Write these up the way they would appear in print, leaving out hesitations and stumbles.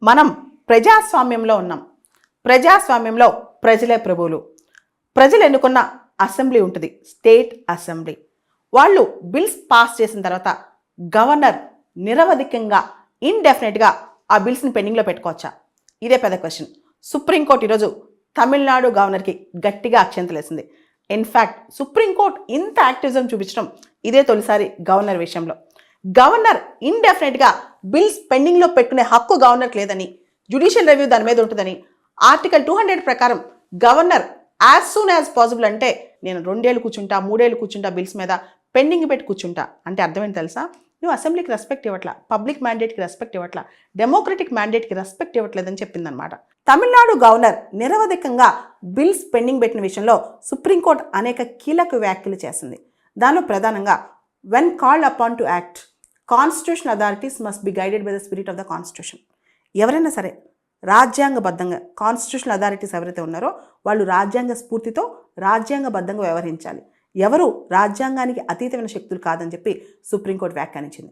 మనం ప్రజాస్వామ్యంలో ఉన్నాం. ప్రజాస్వామ్యంలో ప్రజలే ప్రభువులు. ప్రజలు ఎన్నుకున్న అసెంబ్లీ ఉంటుంది, స్టేట్ అసెంబ్లీ. వాళ్ళు బిల్స్ పాస్ చేసిన తర్వాత గవర్నర్ నిరవధికంగా ఇండెఫినెట్గా ఆ బిల్స్ని పెండింగ్లో పెట్టుకోవచ్చా? ఇదే పెద్ద క్వశ్చన్. సుప్రీంకోర్టు ఈరోజు తమిళనాడు గవర్నర్కి గట్టిగా అక్షంతలేసింది. ఇన్ఫ్యాక్ట్ సుప్రీంకోర్టు ఇంత యాక్టివిజం చూపించడం ఇదే తొలిసారి గవర్నర్ విషయంలో. గవర్నర్ ఇండెఫినెట్గా బిల్స్ పెండింగ్లో పెట్టుకునే హక్కు గవర్నర్కి లేదని, జ్యుడిషియల్ రివ్యూ దాని మీద ఉంటుందని, ఆర్టికల్ 200 ప్రకారం governor as soon as possible అంటే నేను 2 ఏళ్ళు కూర్చుంటా, 3 ఏళ్ళు కూర్చుంటా, బిల్స్ మీద పెండింగ్ పెట్టి కూర్చుంటా అంటే అర్థమేంటి తెలుసా? నువ్వు అసెంబ్లీకి రెస్పెక్ట్ ఇవ్వట్లా, పబ్లిక్ మ్యాండేట్కి రెస్పెక్ట్ ఇవ్వట్లా, డెమోక్రటిక్ మ్యాండేట్కి రెస్పెక్ట్ ఇవ్వట్లేదని చెప్పిందనమాట. తమిళనాడు గవర్నర్ నిరవధికంగా బిల్స్ పెండింగ్ పెట్టిన విషయంలో సుప్రీంకోర్టు అనేక కీలక వ్యాఖ్యలు చేసింది. దానిలో ప్రధానంగా when called upon to act, constitution authorities must be guided by the spirit of the constitution. ఎవరైనా సరే రాజ్యాంగబద్ధంగా, కాన్స్టిట్యూషనల్ అథారిటీస్ ఎవరైతే ఉన్నారో వాళ్ళు రాజ్యాంగ స్ఫూర్తితో రాజ్యాంగబద్ధంగా వ్యవహరించాలి. ఎవరు రాజ్యాంగానికి అతీతమైన శక్తులు కాదని చెప్పి సుప్రీంకోర్టు వ్యాఖ్యానించింది.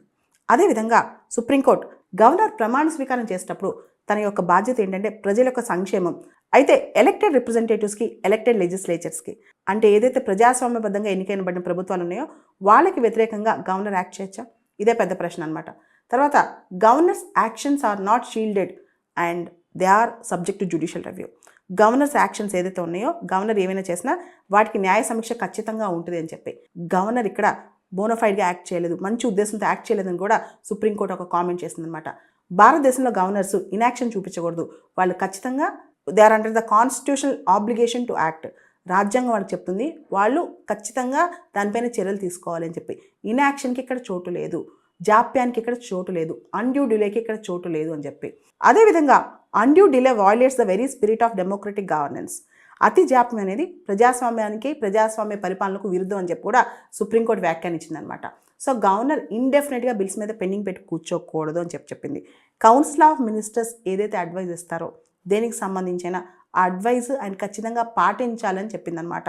అదేవిధంగా సుప్రీంకోర్టు గవర్నర్ ప్రమాణ స్వీకారం చేసేటప్పుడు తన యొక్క బాధ్యత ఏంటంటే ప్రజల యొక్క సంక్షేమం. అయితే ఎలక్టెడ్ రిప్రజెంటేటివ్స్కి, ఎలక్టెడ్ లెజిస్లేచర్స్కి, అంటే ఏదైతే ప్రజాస్వామ్యబద్ధంగా ఎన్నికైనబడిన ప్రభుత్వాలు ఉన్నాయో వాళ్ళకి వ్యతిరేకంగా గవర్నర్ యాక్ట్ చేయొచ్చా? ఇదే పెద్ద ప్రశ్న అనమాట. తర్వాత governor's actions are not shielded and they are subject to judicial review. Governor's actions ఏదైతే ఉన్నాయో, గవర్నర్ ఏమైనా చేసినా వాటికి న్యాయ సమీక్ష ఖచ్చితంగా ఉంటుంది అని చెప్పి గవర్నర్ ఇక్కడ బోనఫైడ్గా యాక్ట్ చేయలేదు, మంచి ఉద్దేశంతో యాక్ట్ చేయలేదని కూడా సుప్రీంకోర్టు ఒక కామెంట్ చేసిందనమాట. భారతదేశంలో గవర్నర్స్ ఇన్యాక్షన్ చూపించకూడదు, వాళ్ళు ఖచ్చితంగా they are under the constitutional obligation to act. రాజ్యాంగం వాళ్ళకి చెప్తుంది, వాళ్ళు ఖచ్చితంగా దానిపైన చర్యలు తీసుకోవాలి అని చెప్పి. ఇన్యాక్షన్కి ఇక్కడ చోటు లేదు, జాప్యానికి ఇక్కడ చోటు లేదు, అన్డ్యూ డిలేకి ఇక్కడ చోటు లేదు అని చెప్పి. అదేవిధంగా undue delay violates the very spirit of democratic governance. అతి జాప్యం అనేది ప్రజాస్వామ్యానికి, ప్రజాస్వామ్య పరిపాలనకు విరుద్ధం అని చెప్పి కూడా సుప్రీంకోర్టు వ్యాఖ్యానించిందనమాట. సో గవర్నర్ ఇండెఫినెట్గా బిల్స్ మీద పెండింగ్ పెట్టి కూర్చోకూడదు అని చెప్పింది. కౌన్సిల్ ఆఫ్ మినిస్టర్స్ ఏదైతే అడ్వైజ్ ఇస్తారో దేనికి సంబంధించిన ఆ అడ్వైజ్ ఆయన ఖచ్చితంగా పాటించాలని చెప్పిందనమాట.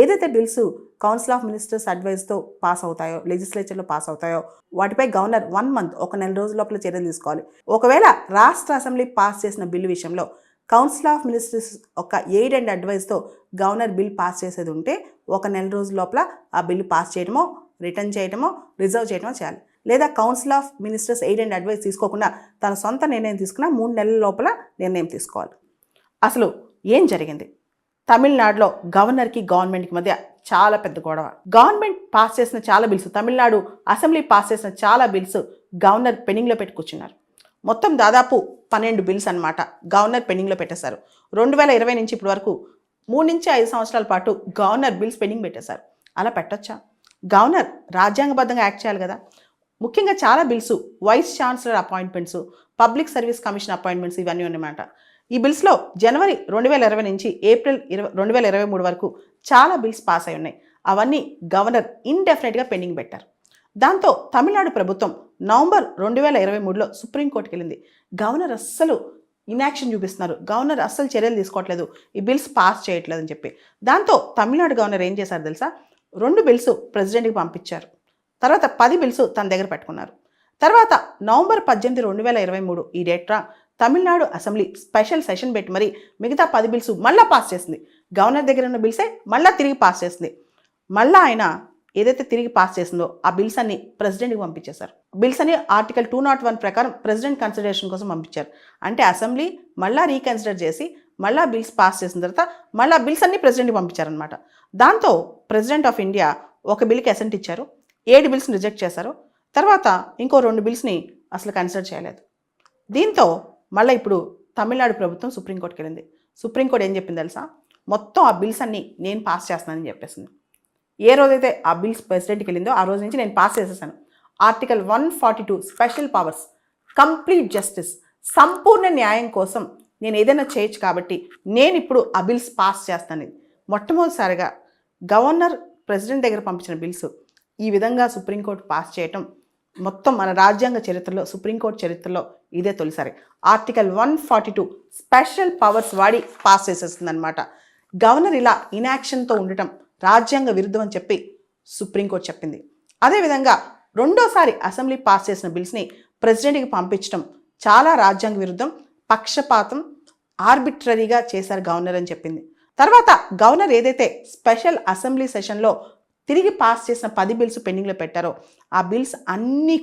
ఏదైతే బిల్స్ కౌన్సిల్ ఆఫ్ మినిస్టర్స్ అడ్వైజ్తో పాస్ అవుతాయో, లెజిస్లేచర్లో పాస్ అవుతాయో వాటిపై గవర్నర్ 1 month, 1 నెల రోజుల లోపల చర్యలు తీసుకోవాలి. ఒకవేళ రాష్ట్ర అసెంబ్లీ పాస్ చేసిన బిల్లు విషయంలో కౌన్సిల్ ఆఫ్ మినిస్టర్స్ ఒక ఎయిడ్ అండ్ అడ్వైజ్తో గవర్నర్ బిల్ పాస్ చేసేది ఉంటే 1 నెల రోజుల లోపల ఆ బిల్లు పాస్ చేయడమో, రిటర్న్ చేయడమో, రిజర్వ్ చేయడమో చేయాలి. లేదా council of ministers aid and advice తీసుకోకుండా తన సొంత నిర్ణయం తీసుకున్న 3 నెలల లోపల నిర్ణయం తీసుకోవాలి. అసలు ఏం జరిగింది? తమిళనాడులో గవర్నర్కి గవర్నమెంట్కి మధ్య చాలా పెద్ద గొడవ. గవర్నమెంట్ పాస్ చేసిన చాలా బిల్స్, తమిళనాడు అసెంబ్లీ పాస్ చేసిన చాలా బిల్స్ గవర్నర్ పెండింగ్లో పెట్టి కూర్చున్నారు. మొత్తం దాదాపు 12 బిల్స్ అనమాట గవర్నర్ పెండింగ్లో పెట్టేశారు. 2020 నుంచి ఇప్పటి వరకు 3 నుంచి 5 సంవత్సరాల పాటు గవర్నర్ బిల్స్ పెండింగ్ పెట్టేశారు. అలా పెట్టొచ్చా? గవర్నర్ రాజ్యాంగబద్ధంగా యాక్ట్ చేయాలి కదా. ముఖ్యంగా చాలా bills vice chancellor appointments, public service commission appointments ఇవన్నీ ఉన్నాయన్నమాట. ఈ బిల్స్లో జనవరి 2020 నుంచి ఏప్రిల్ 2023 వరకు చాలా బిల్స్ పాస్ అయి ఉన్నాయి. అవన్నీ గవర్నర్ ఇండెఫినెట్గా పెండింగ్ పెట్టారు. దాంతో తమిళనాడు ప్రభుత్వం నవంబర్ 2023లో సుప్రీంకోర్టుకి వెళ్ళింది. గవర్నర్ అస్సలు ఇన్యాక్షన్ చూపిస్తున్నారు, గవర్నర్ అస్సలు చర్యలు తీసుకోవట్లేదు, ఈ బిల్స్ పాస్ చేయట్లేదు అని చెప్పి. దాంతో తమిళనాడు గవర్నర్ ఏం చేశారు తెలుసా? 2 బిల్స్ ప్రెసిడెంట్కి పంపించారు. తర్వాత 10 బిల్స్ తన దగ్గర పెట్టుకున్నారు. తర్వాత నవంబర్ 18, 2023 ఈ డేట్రా తమిళనాడు అసెంబ్లీ స్పెషల్ సెషన్ పెట్టి మరి మిగతా 10 బిల్స్ మళ్ళీ పాస్ చేసింది. గవర్నర్ దగ్గర ఉన్న బిల్సే మళ్ళీ తిరిగి పాస్ చేసింది. మళ్ళీ ఆయన ఏదైతే తిరిగి పాస్ చేసిందో ఆ బిల్స్ అన్ని ప్రెసిడెంట్కి పంపించేశారు. బిల్స్ అని ఆర్టికల్ 201 ప్రకారం ప్రెసిడెంట్ కన్సిడరేషన్ కోసం పంపించారు. అంటే అసెంబ్లీ మళ్ళీ రీకన్సిడర్ చేసి మళ్ళీ బిల్స్ పాస్ చేసిన తర్వాత మళ్ళీ బిల్స్ అన్ని ప్రెసిడెంట్కి పంపించారనమాట. దాంతో ప్రెసిడెంట్ ఆఫ్ ఇండియా ఒక బిల్కి అసెంట్ ఇచ్చారు, 7 బిల్స్ని రిజెక్ట్ చేశారు. తర్వాత ఇంకో 2 బిల్స్ని అసలు కన్సిడర్ చేయలేదు. దీంతో మళ్ళీ ఇప్పుడు తమిళనాడు ప్రభుత్వం సుప్రీంకోర్టుకి వెళ్ళింది. సుప్రీంకోర్టు ఏం చెప్పింది తెలుసా? మొత్తం ఆ బిల్స్ అన్ని నేను పాస్ చేస్తానని చెప్పేసింది. ఏ రోజైతే ఆ బిల్స్ ప్రెసిడెంట్కి వెళ్ళిందో ఆ రోజు నుంచి నేను పాస్ చేసేసాను. Article 142 special powers, complete justice, సంపూర్ణ న్యాయం కోసం నేను ఏదైనా చేయొచ్చు కాబట్టి నేను ఇప్పుడు ఆ బిల్స్ పాస్ చేస్తాను. మొట్టమొదటిసారిగా గవర్నర్ ప్రెసిడెంట్ దగ్గర పంపించిన బిల్స్ ఈ విధంగా సుప్రీంకోర్టు పాస్ చేయటం మొత్తం మన రాజ్యాంగ చరిత్రలో, సుప్రీంకోర్టు చరిత్రలో ఇదే తొలిసారి. ఆర్టికల్ 142 స్పెషల్ పవర్స్ వాడి పాస్ చేసేస్తుంది అనమాట. గవర్నర్ ఇలా ఇన్యాక్షన్తో ఉండటం రాజ్యాంగ విరుద్ధం అని చెప్పి సుప్రీంకోర్టు చెప్పింది. అదేవిధంగా రెండోసారి అసెంబ్లీ పాస్ చేసిన బిల్స్ని ప్రెసిడెంట్కి పంపించడం చాలా రాజ్యాంగ విరుద్ధం, పక్షపాతం, ఆర్బిట్రరీగా చేశారు గవర్నర్ అని చెప్పింది. తర్వాత గవర్నర్ ఏదైతే స్పెషల్ అసెంబ్లీ సెషన్లో తిరిగి పాస్ చేసిన 10 బిల్స్ పెండింగ్లో పెట్టారో ఆ బిల్స్ అన్నీ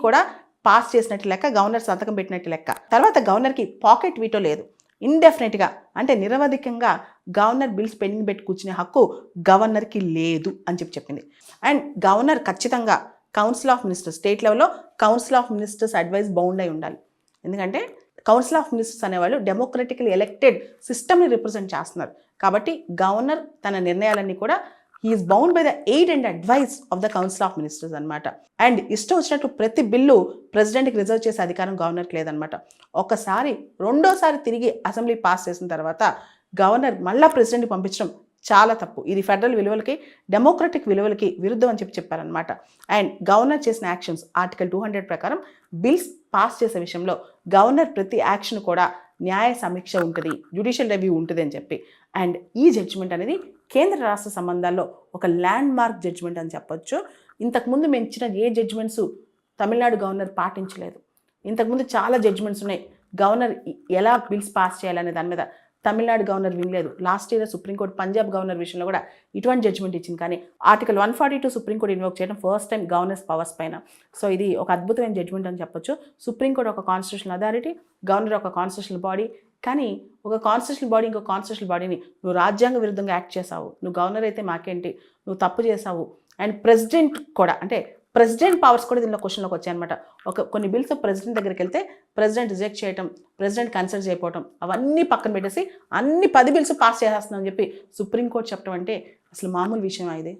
కూడా పాస్ చేసినట్టు లెక్క, గవర్నర్ సంతకం పెట్టినట్టు లెక్క. తర్వాత గవర్నర్కి పాకెట్ వీటో లేదు. ఇండెఫినెట్గా అంటే నిరవధికంగా గవర్నర్ బిల్స్ పెండింగ్ పెట్టి కూర్చునే హక్కు గవర్నర్కి లేదు అని చెప్పింది. అండ్ గవర్నర్ ఖచ్చితంగా కౌన్సిల్ ఆఫ్ మినిస్టర్స్, స్టేట్ లెవెల్లో council of ministers advice bound అయి ఉండాలి. ఎందుకంటే కౌన్సిల్ ఆఫ్ మినిస్టర్స్ అనేవాళ్ళు డెమోక్రటికలీ ఎలక్టెడ్ సిస్టమ్ని రిప్రజెంట్ చేస్తున్నారు. కాబట్టి గవర్నర్ తన నిర్ణయాలన్నీ కూడా he is bound by the aid and advice of the council of ministers అనమాట. అండ్ ఇష్టం వచ్చినట్టు ప్రతి బిల్లు ప్రెసిడెంట్కి రిజర్వ్ చేసే అధికారం గవర్నర్కి లేదనమాట. రెండోసారి తిరిగి అసెంబ్లీ పాస్ చేసిన తర్వాత గవర్నర్ మళ్ళా ప్రెసిడెంట్కి పంపించడం చాలా తప్పు. ఇది ఫెడరల్ విలువలకి, డెమోక్రటిక్ విలువలకి విరుద్ధం అని చెప్పారనమాట. అండ్ గవర్నర్ చేసిన యాక్షన్స్ ఆర్టికల్ 200 ప్రకారం బిల్స్ పాస్ చేసే విషయంలో గవర్నర్ ప్రతి యాక్షన్ కూడా న్యాయ సమీక్ష ఉంటుంది, జ్యుడిషియల్ రివ్యూ ఉంటుంది అని చెప్పి. అండ్ ఈ జడ్జిమెంట్ అనేది కేంద్ర రాష్ట్ర సంబంధాల్లో ఒక ల్యాండ్ మార్క్ జడ్జిమెంట్ అని చెప్పొచ్చు. ఇంతకుముందు మేము ఇచ్చిన ఏ జడ్జిమెంట్స్ తమిళనాడు గవర్నర్ పాటించలేదు. ఇంతకుముందు చాలా జడ్జిమెంట్స్ ఉన్నాయి, గవర్నర్ ఎలా బిల్స్ పాస్ చేయాలనే దాని మీద తమిళనాడు గవర్నర్ వినలేదు. Last year supreme court Punjab governor విషయంలో కూడా ఇటువంటి జడ్జిమెంట్ ఇచ్చింది. కానీ ఆర్టికల్ 142 సుప్రీంకోర్టు ఇన్వోక్ చేయడం ఫస్ట్ టైం గవర్నర్స్ పవర్స్ పైన. సో ఇది ఒక అద్భుతమైన జడ్జిమెంట్ అని చెప్పొచ్చు. సుప్రీంకోర్టు ఒక కాన్స్టిట్యూషనల్ అథారిటీ, గవర్నర్ ఒక కాన్స్టిట్యూషనల్ బాడీ. కానీ ఒక కాన్స్టిట్యూషనల్ బాడీ ఇంకో కాన్స్టిట్యూషనల్ బాడీని నువ్వు రాజ్యాంగ విరుద్ధంగా యాక్ట్ చేసావు, నువ్వు గవర్నర్ అయితే మాకేంటి, నువ్వు తప్పు చేసావు. అండ్ ప్రెసిడెంట్ కూడా, అంటే ప్రెసిడెంట్ పవర్స్ కూడా దీనిలో క్వశ్చన్లోకి వచ్చాయన్నమాట. కొన్ని బిల్స్ ప్రెసిడెంట్ దగ్గరికి వెళ్తే ప్రెసిడెంట్ రిజెక్ట్ చేయడం, ప్రెసిడెంట్ కన్సల్ట్ చేయకపోవడం, అవన్నీ పక్కన పెట్టేసి అన్ని 10 బిల్స్ పాస్ చేసేస్తున్నాం అని చెప్పి సుప్రీంకోర్టు చెప్పడం అంటే అసలు మామూలు విషయం ఇది.